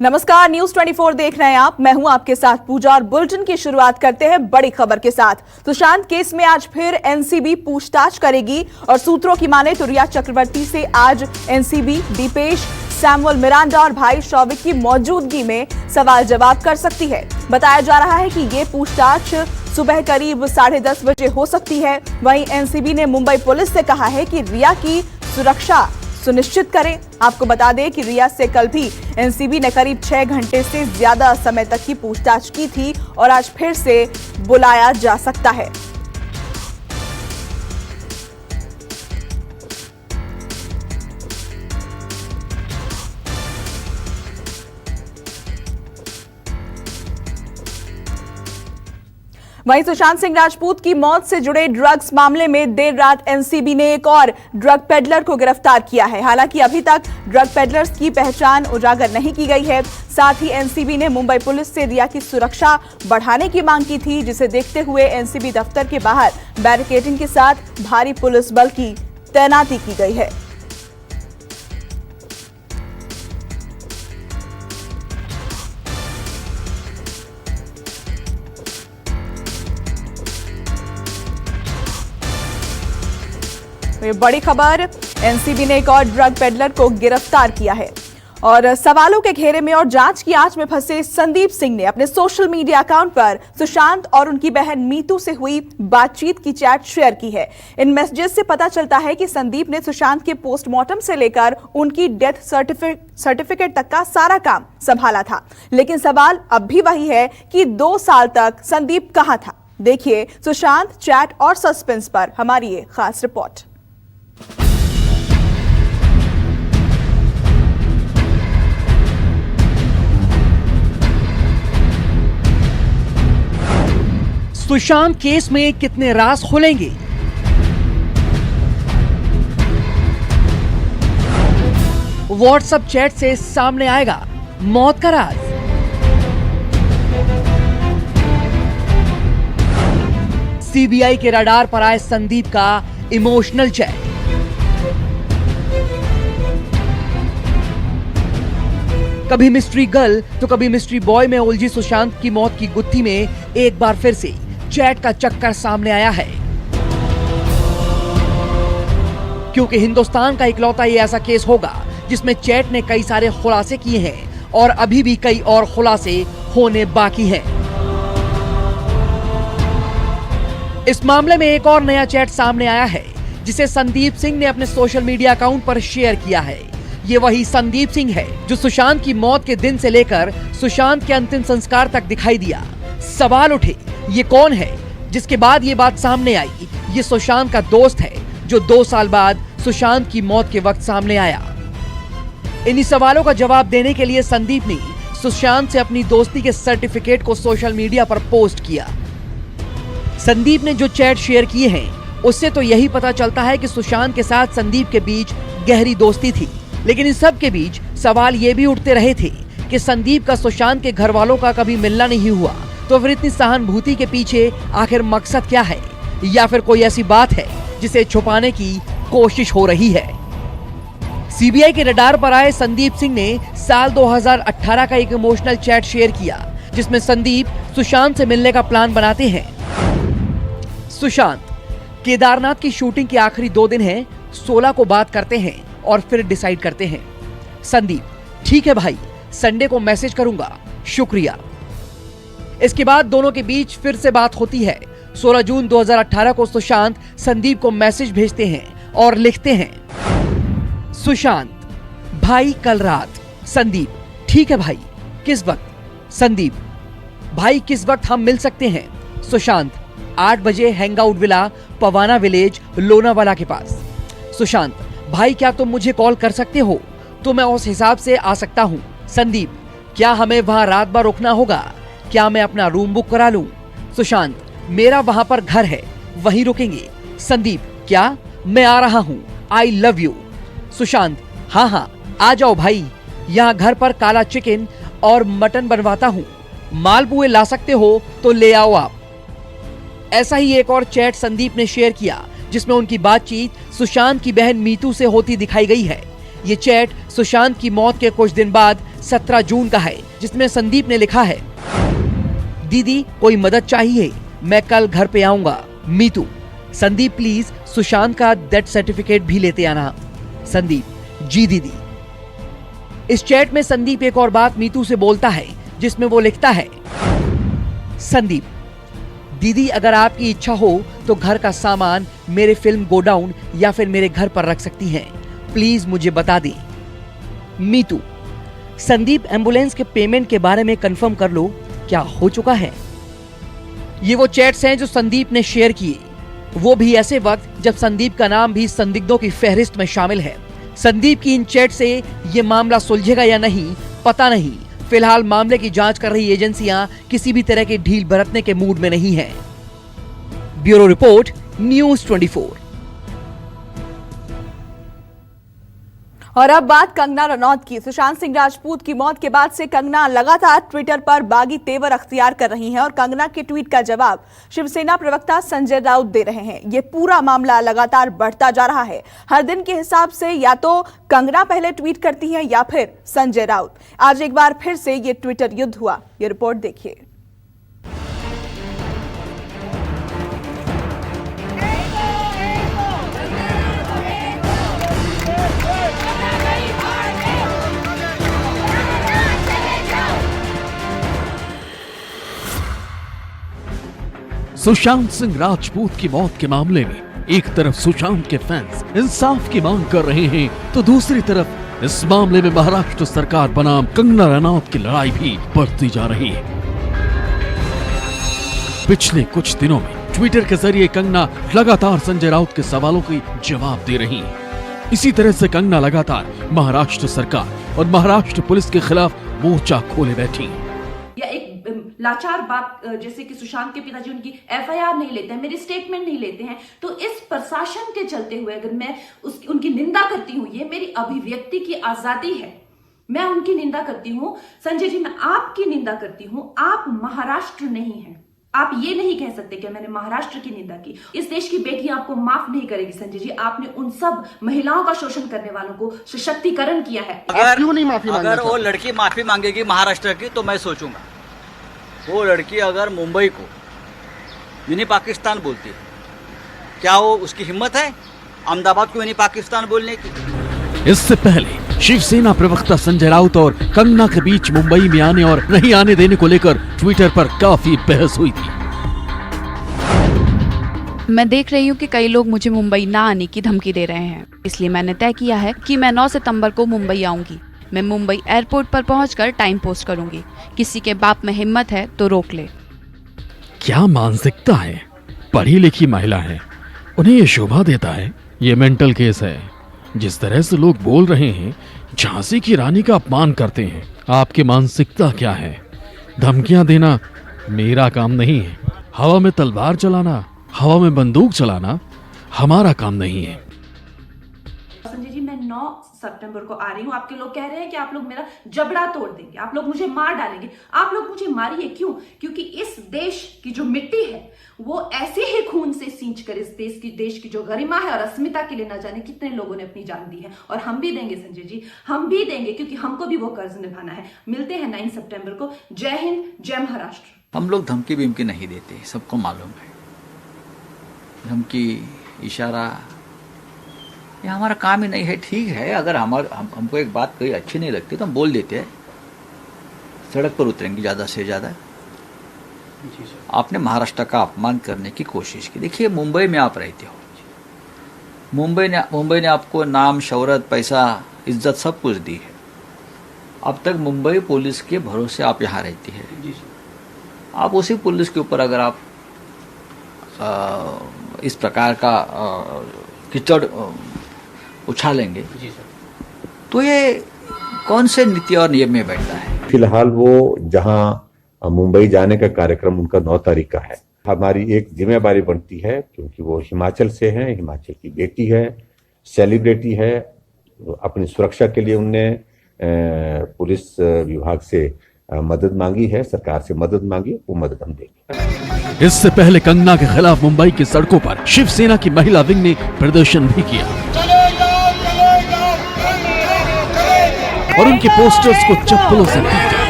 नमस्कार, न्यूज 24 देख रहे हैं आप। मैं हूं आपके साथ पूजा और बुलेटिन की शुरुआत करते हैं बड़ी खबर के साथ। सुशांत केस में आज फिर एनसीबी पूछताछ करेगी और सूत्रों की माने तो रिया चक्रवर्ती से आज एनसीबी दीपेश, सैमुअल मिरांडा और भाई शौविक की मौजूदगी में सवाल जवाब कर सकती है। बताया जा रहा है कि ये पूछताछ सुबह करीब 10:30 बजे हो सकती है। वहीं एनसीबी ने मुंबई पुलिस से कहा है कि रिया की सुरक्षा सुनिश्चित करें। आपको बता दें कि रिया से कल भी एनसीबी ने करीब 6 घंटे से ज्यादा समय तक की पूछताछ की थी और आज फिर से बुलाया जा सकता है। वहीं सुशांत सिंह राजपूत की मौत से जुड़े ड्रग्स मामले में देर रात एनसीबी ने एक और ड्रग पेडलर को गिरफ्तार किया है। हालांकि अभी तक ड्रग पेडलर्स की पहचान उजागर नहीं की गई है। साथ ही एनसीबी ने मुंबई पुलिस से रिया की सुरक्षा बढ़ाने की मांग की थी, जिसे देखते हुए एनसीबी दफ्तर के बाहर बैरिकेडिंग के साथ भारी पुलिस बल की तैनाती की गई है। ये बड़ी खबर, एनसीबी ने एक और ड्रग पेडलर को गिरफ्तार किया है। और सवालों के घेरे में और जांच की आंच में फंसे संदीप सिंह ने अपने सोशल मीडिया अकाउंट पर सुशांत और उनकी बहन मीतू से हुई बातचीत की चैट शेयर की है। इन मैसेजेस से पता चलता है कि संदीप ने सुशांत के पोस्टमार्टम से लेकर उनकी डेथ सर्टिफिकेट तक का सारा काम संभाला था। लेकिन सवाल अब भी वही है कि 2 साल तक संदीप कहां था। देखिए सुशांत, चैट और सस्पेंस पर हमारी ये खास रिपोर्ट। सुशांत केस में कितने राज खुलेंगे? व्हाट्सएप चैट से सामने आएगा मौत का राज। सीबीआई के रडार पर आए संदीप का इमोशनल चैट। कभी मिस्ट्री गर्ल तो कभी मिस्ट्री बॉय में उलझी सुशांत की मौत की गुत्थी में एक बार फिर से चैट का चक्कर सामने आया है, क्योंकि हिंदुस्तान का इकलौता ये ऐसा केस होगा जिसमें चैट ने कई सारे खुलासे किए हैं और अभी भी कई और खुलासे होने बाकी हैं। इस मामले में एक और नया चैट सामने आया है जिसे संदीप सिंह ने अपने सोशल मीडिया अकाउंट पर शेयर किया है। ये वही संदीप सिंह है जो सुशांत की मौत के दिन से लेकर सुशांत के अंतिम संस्कार तक दिखाई दिया। सवाल उठे, ये कौन है? जिसके बाद ये बात सामने आई, ये सुशांत का दोस्त है जो 2 साल बाद सुशांत की मौत के वक्त सामने आया। इन्हीं सवालों का जवाब देने के लिए संदीप ने सुशांत से अपनी दोस्ती के सर्टिफिकेट को सोशल मीडिया पर पोस्ट किया। संदीप ने जो चैट शेयर किए हैं उससे तो यही पता चलता है कि सुशांत के साथ संदीप के बीच गहरी दोस्ती थी। लेकिन इन सब के बीच सवाल ये भी उठते रहे थे कि संदीप का सुशांत के घर वालों का कभी मिलना नहीं हुआ, तो फिर इतनी सहानुभूति के पीछे आखिर मकसद क्या है? या फिर कोई ऐसी बात है जिसे छुपाने की कोशिश हो रही है? सीबीआई के रडार पर आए संदीप सिंह ने साल 2018 का एक इमोशनल चैट शेयर किया जिसमें संदीप सुशांत से मिलने का प्लान बनाते हैं। सुशांत, केदारनाथ की शूटिंग के आखिरी 2 दिन हैं, 16 को बात करते हैं और फिर डिसाइड करते हैं। संदीप, ठीक है भाई, संडे को मैसेज करूंगा, शुक्रिया। इसके बाद दोनों के बीच फिर से बात होती है। 16 जून 2018 को सुशांत संदीप को मैसेज भेजते हैं और लिखते हैं, सुशांत भाई कल रात। संदीप, ठीक है भाई, किस वक्त? संदीप, भाई किस वक्त हम मिल सकते हैं? सुशांत, 8 बजे हैंगआउट विला, पवाना विलेज, लोनावाला के पास। सुशांत, भाई क्या तुम मुझे कॉल कर सकते हो? तो मैं उस हिसाब से आ सकता हूँ। संदीप, क्या हमें वहां रात भर रुकना होगा? क्या मैं अपना रूम बुक करा लूं? सुशांत, मेरा वहां पर घर है, वहीं रुकेंगे। संदीप, क्या? मैं आ रहा हूँ, आई लव यू। सुशांत, हाँ, आ जाओ भाई, यहाँ घर पर काला चिकन और मटन बनवाता हूँ, मालपुए ला सकते हो तो ले आओ आप। ऐसा ही एक और चैट संदीप ने शेयर किया जिसमें उनकी बातचीत सुशांत की बहन मीतू से होती दिखाई गई है। ये चैट सुशांत की मौत के कुछ दिन बाद 17 जून का है, जिसमें संदीप ने लिखा है, दीदी कोई मदद चाहिए, मैं कल घर पे आऊंगा, मीतू। संदीप प्लीज सुशांत का डेथ सर्टिफिकेट भी लेते आना। संदीप, जी दीदी। इस चैट में संदीप एक और बात मीतू से बोलता है, जिसमें वो लिखता है, संदीप, दीदी अगर आपकी इच्छा हो तो घर का सामान मेरे फिल्म गोडाउन या फिर मेरे घर पर रख सकती हैं, प्लीज मुझे बता दें। मीतू, संदीप एम्बुलेंस के पेमेंट के बारे में कंफर्म कर लो, क्या हो चुका है? ये वो चैट्स हैं जो संदीप ने शेयर किए, वो भी ऐसे वक्त जब संदीप का नाम भी संदिग्धों की फहरिस्त में शामिल है। संदीप की इन चैट से ये मामला सुलझेगा या नहीं पता नहीं। फिलहाल मामले की जांच कर रही एजेंसियां किसी भी तरह की ढील बरतने के मूड में नहीं है। Bureau report, news 24। और अब बात कंगना रनौत की। सुशांत सिंह राजपूत की मौत के बाद से कंगना लगातार ट्विटर पर बागी तेवर अख्तियार कर रही हैं और कंगना के ट्वीट का जवाब शिवसेना प्रवक्ता संजय राउत दे रहे हैं। ये पूरा मामला लगातार बढ़ता जा रहा है। हर दिन के हिसाब से या तो कंगना पहले ट्वीट करती हैं या फिर संजय राउत। आज एक बार फिर से ये ट्विटर युद्ध हुआ। ये रिपोर्ट देखिए। सुशांत सिंह राजपूत की मौत के मामले में एक तरफ सुशांत के फैंस इंसाफ की मांग कर रहे हैं, तो दूसरी तरफ इस मामले में महाराष्ट्र सरकार बनाम कंगना रनौत की लड़ाई भी बढ़ती जा रही है। पिछले कुछ दिनों में ट्विटर के जरिए कंगना लगातार संजय राउत के सवालों की जवाब दे रही है। इसी तरह से कंगना लगातार महाराष्ट्र सरकार और महाराष्ट्र पुलिस के खिलाफ मोर्चा खोले बैठी है। या एक लाचार बात जैसे कि सुशांत के पिताजी उनकी एफआईआर नहीं लेते हैं, मेरी स्टेटमेंट नहीं लेते हैं, तो इस प्रशासन के चलते हुए अगर मैं उनकी निंदा करती हूं, ये मेरी अभिव्यक्ति की आजादी है, मैं उनकी निंदा करती हूं। संजय जी, मैं आपकी निंदा करती हूं, आप महाराष्ट्र नहीं हैं। आप ये नहीं कह सकते कि मैंने महाराष्ट्र की निंदा की। इस देश की बेटी आपको माफ नहीं करेगी संजय जी। आपने उन सब महिलाओं का शोषण करने वालों को सशक्तिकरण किया है। क्यों नहीं माफी मांगेगी? अगर वो लड़की माफी मांगेगी महाराष्ट्र की तो मैं सोचूंगा। वो लड़की अगर मुंबई को मिनी पाकिस्तान बोलती है, क्या वो उसकी हिम्मत है अहमदाबाद को मिनी पाकिस्तान बोलने की? इससे पहले शिवसेना प्रवक्ता संजय राउत और कंगना के बीच मुंबई में आने और नहीं आने देने को लेकर ट्विटर पर काफी बहस हुई थी। मैं देख रही हूँ कि कई लोग मुझे मुंबई ना आने की धमकी दे रहे हैं, इसलिए मैंने तय किया है कि मैं 9 सितंबर को मुंबई आऊंगी। मैं मुंबई एयरपोर्ट पर पहुंचकर टाइम पोस्ट करूंगी। किसी के बाप में हिम्मत है तो रोक ले। क्या मानसिकता है? पढ़ी लिखी महिला है, उन्हें ये शोभा देता है। ये मेंटल केस है। जिस तरह से लोग बोल रहे हैं, झांसी की रानी का अपमान करते हैं। आपकी मानसिकता क्या है? धमकियां देना मेरा काम नहीं है। हवा में तलवार चलाना, हवा में बंदूक चलाना हमारा काम नहीं है। संजय जी, मैं 9 सितंबर को आ रही हूँ। आपके लोग कह रहे हैं कि आप लोग मेरा जबड़ा तोड़ देंगे, आप लोग मुझे मार डालेंगे। आप लोग मुझे मारिए। क्यों? क्योंकि इस देश की जो मिट्टी है वो ऐसे ही खून से सींच कर इस देश की जो गरिमा है और अस्मिता के लिए न जाने कितने लोगों ने अपनी जान दी है। और हम भी देंगे संजय जी, हम भी देंगे, क्योंकि हमको भी वो कर्ज निभाना है। मिलते हैं 9 सितंबर को। जय हिंद, जय महाराष्ट्र। हम लोग धमकी बिमकी नहीं देते, सबको मालूम है। धमकी, इशारा, ये हमारा काम ही नहीं है। ठीक है, अगर हमको एक बात कोई अच्छी नहीं लगती तो हम बोल देते हैं, सड़क पर उतरेंगे ज़्यादा से ज़्यादा। आपने महाराष्ट्र का अपमान करने की कोशिश की। देखिए, मुंबई में आप रहते हो, मुंबई ने आपको नाम, शौहरत, पैसा, इज्जत सब कुछ दी है। अब तक मुंबई पुलिस के भरोसे आप यहाँ रहती है। आप उसी पुलिस के ऊपर अगर आप इस प्रकार का कीचड़ उछालेंगे तो ये कौन से नीति और नियम में बैठता है? फिलहाल वो जहां मुंबई जाने का कार्यक्रम उनका 9 तारीख का है। हमारी एक जिम्मेदारी बनती है, क्योंकि वो हिमाचल से हैं, हिमाचल की बेटी है, सेलिब्रिटी है। अपनी सुरक्षा के लिए उनने पुलिस विभाग से मदद मांगी है, सरकार से मदद मांगी, वो मदद हम देंगे। इससे पहले कंगना के खिलाफ मुंबई की सड़कों पर शिवसेना की महिला विंग ने प्रदर्शन भी किया। और उनके पोस्टर्स को चप्पलों से पीटा।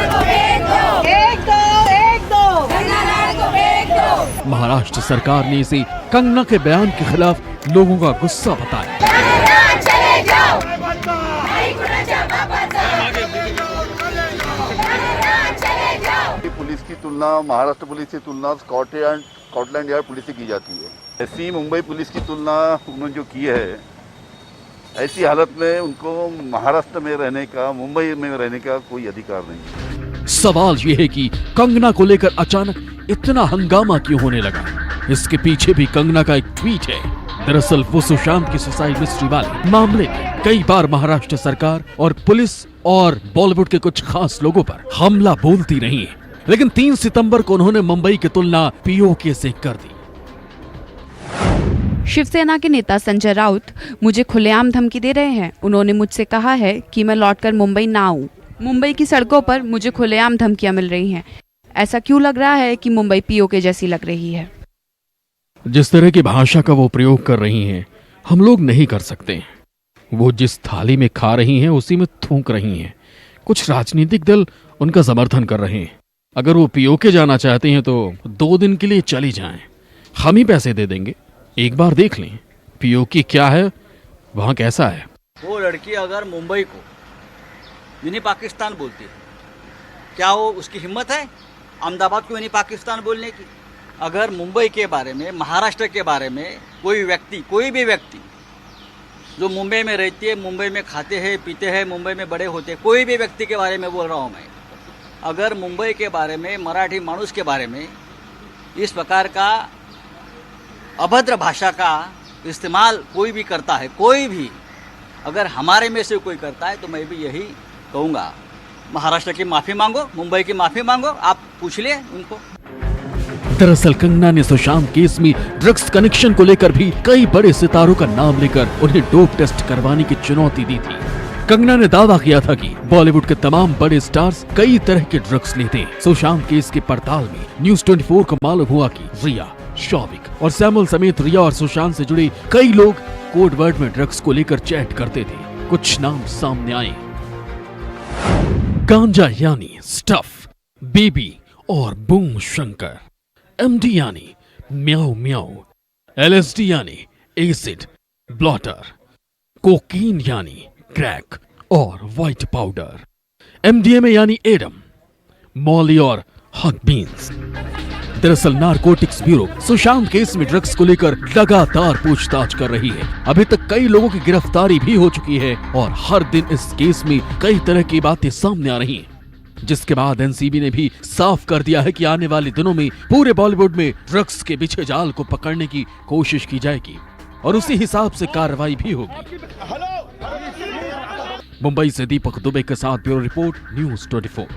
महाराष्ट्र सरकार ने इसे कंगना के बयान के खिलाफ लोगों का गुस्सा बताया। पुलिस की तुलना महाराष्ट्र पुलिस की तुलना स्कॉटलैंड यार्ड पुलिस से की जाती है। ऐसी मुंबई पुलिस की तुलना उन्होंने जो की है, ऐसी हालत में उनको महाराष्ट्र में रहने का, मुंबई में रहने का कोई अधिकार नहीं। सवाल यह है कि कंगना को लेकर अचानक इतना हंगामा क्यों होने लगा? इसके पीछे भी कंगना का एक ट्वीट है। दरअसल वो सुशांत की सुसाइड मिस्ट्री वाले मामले में कई बार महाराष्ट्र सरकार और पुलिस और बॉलीवुड के कुछ खास लोगों पर हमला बोलती रही है, लेकिन 3 सितंबर को उन्होंने मुंबई की तुलना पीओके से कर दी। शिवसेना के नेता संजय राउत मुझे खुलेआम धमकी दे रहे हैं। उन्होंने मुझसे कहा है कि मैं लौटकर मुंबई ना आऊं। मुंबई की सड़कों पर मुझे खुलेआम धमकियां मिल रही हैं। ऐसा क्यों लग रहा है कि मुंबई पीओके जैसी लग रही है? जिस तरह की भाषा का वो प्रयोग कर रही हैं, हम लोग नहीं कर सकते। वो जिस थाली में खा रही हैं उसी में थूक रही हैं। कुछ राजनीतिक दल उनका समर्थन कर रहे हैं। अगर वो पीओके जाना चाहते हैं तो 2 दिन के लिए चली जाएं, हम ही पैसे दे देंगे। एक बार देख लें पीओके क्या है, वहां कैसा है। वो लड़की अगर मुंबई को मिनी पाकिस्तान बोलती है, क्या वो उसकी हिम्मत है अहमदाबाद को मिनी पाकिस्तान बोलने की? अगर मुंबई के बारे में, महाराष्ट्र के बारे में कोई भी व्यक्ति जो मुंबई में रहती है, मुंबई में खाते हैं पीते हैं, मुंबई में बड़े होते हैं, कोई भी व्यक्ति के बारे में बोल रहा हूँ मैं, अगर मुंबई के बारे में, मराठी मानुष के बारे में इस प्रकार का अभद्र भाषा का इस्तेमाल कोई भी करता है, कोई भी अगर हमारे में से कोई करता है, तो मैं भी यही कहूँगा, महाराष्ट्र की माफ़ी मांगो, मुंबई की माफ़ी मांगो, आप पूछ ले उनको। दरअसल कंगना ने सुशांत केस में ड्रग्स कनेक्शन को लेकर भी कई बड़े सितारों का नाम लेकर उन्हें डोप टेस्ट करवाने की चुनौती दी थी। कंगना ने दावा किया था कि बॉलीवुड के तमाम बड़े स्टार्स कई तरह के ड्रग्स लेते हैं। सुशांत केस के पड़ताल में न्यूज़ 24 को मालूम हुआ कि रिया, शौविक और सैमुअल समेत रिया और सुशांत से जुड़े कई लोग कोड वर्ड में ड्रग्स को लेकर चैट करते थे। कुछ नाम सामने आए, गांजा यानी स्टफ, बेबी और बूम शंकर, एमडी यानी म्याऊ म्याऊ, एलएसडी यानी एसिड, ब्लॉटर, कोकीन यानी क्रैक और व्हाइट पाउडर, एमडीएमए यानी एडम, मॉली और हग बीन्स। दरअसल नारकोटिक्स ब्यूरो सुशांत केस में ड्रग्स को लेकर लगातार पूछताछ कर रही है। अभी तक कई लोगों की गिरफ्तारी भी हो चुकी है और हर दिन इस केस में कई तरह की बातें सामने आ रही हैं, जिसके बाद एनसीबी ने भी साफ कर दिया है कि आने वाले दिनों में पूरे बॉलीवुड में ड्रग्स के पीछे जाल को पकड़ने की कोशिश की जाएगी और उसी हिसाब से कार्रवाई भी होगी। मुंबई से दीपक दुबे के साथ ब्यूरो रिपोर्ट, न्यूज़ 24।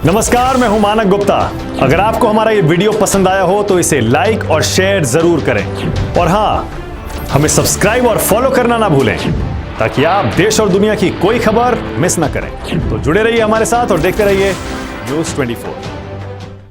नमस्कार, मैं हूं मानक गुप्ता। अगर आपको हमारा ये वीडियो पसंद आया हो तो इसे लाइक और शेयर जरूर करें और हाँ, हमें सब्सक्राइब और फॉलो करना ना भूलें ताकि आप देश और दुनिया की कोई खबर मिस ना करें। तो जुड़े रहिए हमारे साथ और देखते रहिए न्यूज़ 24।